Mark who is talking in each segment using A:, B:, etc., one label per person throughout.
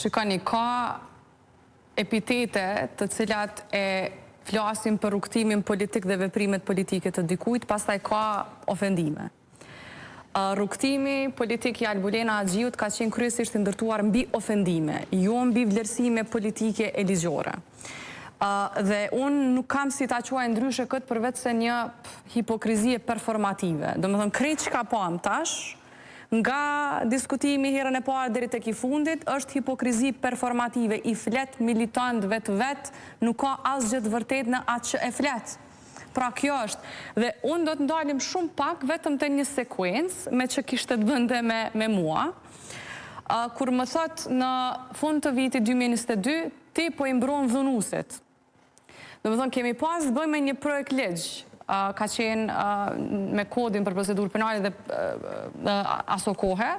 A: Shikoni, ka epitete të cilat e flasin për rrugtimin politik dhe veprimet politike të dikujt, pastaj ka ofendime. Rrugtimi politik i Albulena Agjiut ka qenë kryesisht ndërtuar mbi ofendime, jo mbi vlerësime politike e ligjore. Dhe unë nuk kam si ta quaj ndryshe këtë përveç se një hipokrizie performative. Do më thënë, krejt që ka pam tash, nga diskutimi herën e parë deri tek i fundit, është hipokrizi performative, i flet militant vetë, nuk ka asgjë të vërtet në atë që e flet. Pra kjo është, dhe unë do të ndalim shumë pak vetëm të një sekuencë me që kishte të bënde me mua, kur më thot në fund të vitit 2022, ti po i mbron dhunusit. Do më thonë, kemi pas të bëjmë një projekt ligj, ka qenë me kodin për procedurë penale dhe aso kohë,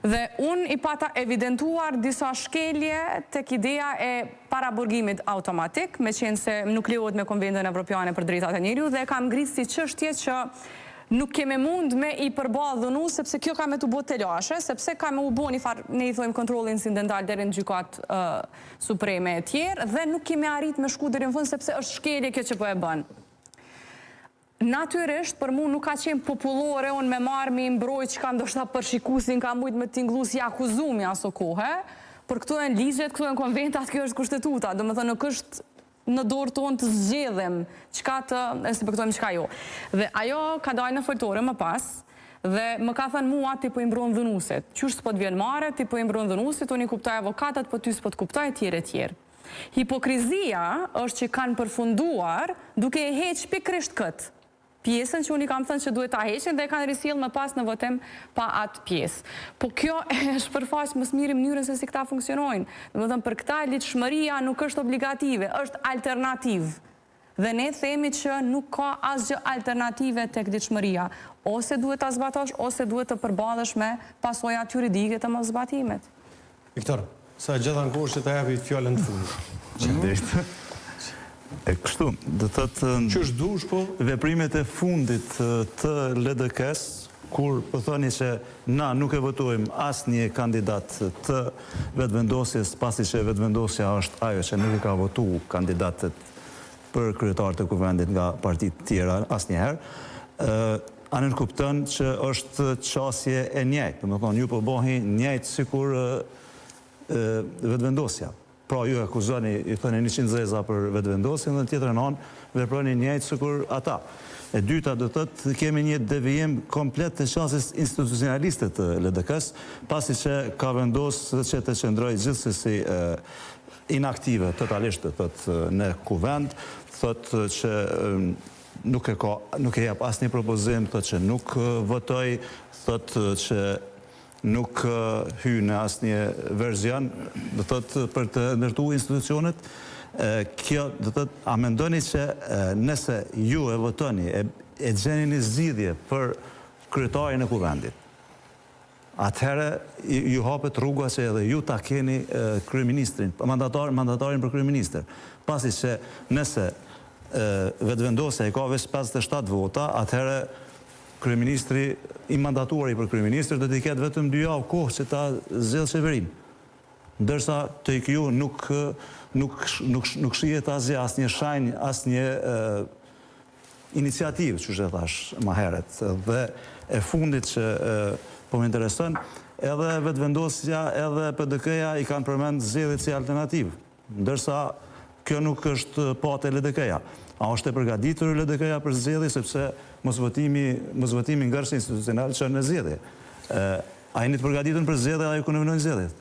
A: dhe unë i pata evidentuar disa shkelje tek ideja e paraburgimit automatik, me qenë se nuk lejohet me Konventën Evropiane për drejtat e njeriut, dhe kam ngritë si çështje që nuk keme mund me i përballë dhunus, sepse kjo ka me të botë telashe, sepse ka me u bo një farë, ne i thojmë kontrol incidental deri në gjykat supreme e tjerë, dhe nuk keme arrit me shku deri në fund, sepse është shkelje kjo që po e bën. Natyrisht, për mu nuk ka qenë popullore, unë me marrë me imbroj që ka ndoshta përshikusin, ka mujtë me t'inglu si akuzumi aso kohë, për këtu e në ligjet, këtu e në konventat, kjo është kushtetuta, do më thënë nuk është në dorë tonë të zgjedhem qka të respektojmë qka jo. Dhe ajo ka dajnë në foltore më pas, dhe më ka thënë mua ti po imbron dhunusit. Qysh s'po t'vjen mare, ti po imbron dhunusit, unë i kuptoj avokatat, po ty s'po t'kuptoj tjere. Hipokrizia është që kanë përfunduar duke e heq pikrisht këtë pjesën që unë i kam thënë që duhet ta heqin dhe e kanë risjell më pas në votim pa atë pjesë. Po kjo është përfaq më së miri mënyrën se si këta funksionojnë. Domethënë për këta ligjshmëria nuk është obligative, është alternativ. Dhe ne themi që nuk ka asgjë alternative tek ligjshmëria. Ose duhet ta zbatosh, ose duhet të përballesh me pasojat juridike të moszbatimit.
B: Viktor, sa gjithë ankosh që të japi fjalën të fundit.
C: E kështu, dhe veprimet e fundit të LDK-s, kur përthoni që na nuk e votojmë asë një kandidat të vetëvendosjes, pasi që vetëvendosja është ajo që nuk e ka votu kandidatet për kryetar të kuvendit nga partit tjera asë njëherë, anë kuptën që është qasje e njëjtë. Dhe më thonë, ju përbohi njëjtë si kur vetëvendosja. Pra ju akuzoni, i thënë 100 zeza për vetëvendosin, dhe në tjetër në anë veproni njëjtë sikur ata. E dyta do thotë kemi një devijim komplet të qasjes institucionaliste të LDK-s, pasi që ka vendosë që të qëndroj gjithsesi inaktive totalisht në kuvend, thotë që nuk e jap asnjë propozim, thotë që nuk votoj, thotë që nuk hy në asë një verzion, dhe thëtë për të ndërtu institucionet, kjo dhe thëtë, a mendoni që nëse ju e votoni, e gjeni një zgjidhje për kryetarin e kuvendit, atëherë ju hapet rruga që edhe ju ta keni kryeministrin, mandatarin për kryeministër, pasi që nëse vetëvendosja i ka veç 57 vota, atëherë kryeministri i mandatuari për kryeministër do t'i ketë vetëm 2 javë kohë që ta zgjidhë qeverinë. Ndërsa të IQ nuk shihet asnjë shenjë, asnjë iniciativë, që që thash më herët. Dhe e fundit që po më intereson, edhe vetëvendosja edhe PDK-ja i kanë përmend zgjedhjet si alternativë. Ndërsa kjo nuk është patë e LDK-ja. A është e përgatitur LDK-ja për zgjedhje, sepse mosvotimi ngërës institucional që në zgjedhje. A jeni të përgatitur për zgjedhje, a ju kënëvënojnë zgjedhjet?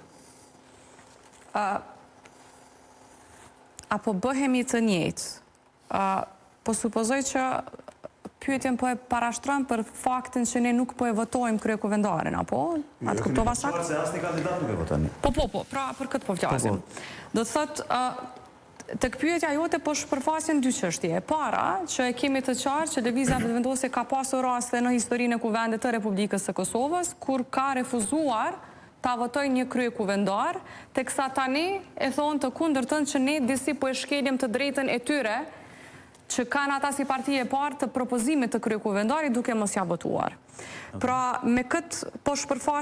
A: Apo bëhemi të njëjtë. Po supozoj që pyetjen po e parashtron për faktin që ne nuk po e votojmë kryekuvendarin, apo? A të kuptova saktë?
C: Se asnjë kandidat nuk e votoni.
A: Po, pra për këtë po flasim. Do të thotë, të këpyetja jote po shpërfasin 2 çështje. Para, që e kemi të qartë që lëvizja vetëvendosje ka pasur raste në historinë e kuvendit të Republikës së Kosovës, kur ka refuzuar ta votoj një kryekuvendar, teksa tani e thonë të kundërtën që ne disi po e shkelim të drejtën e tyre që kanë ata si parti e parë të propozimit të kryekuvendarit duke mos ja votuar. Pra, me këtë po shpërfaqin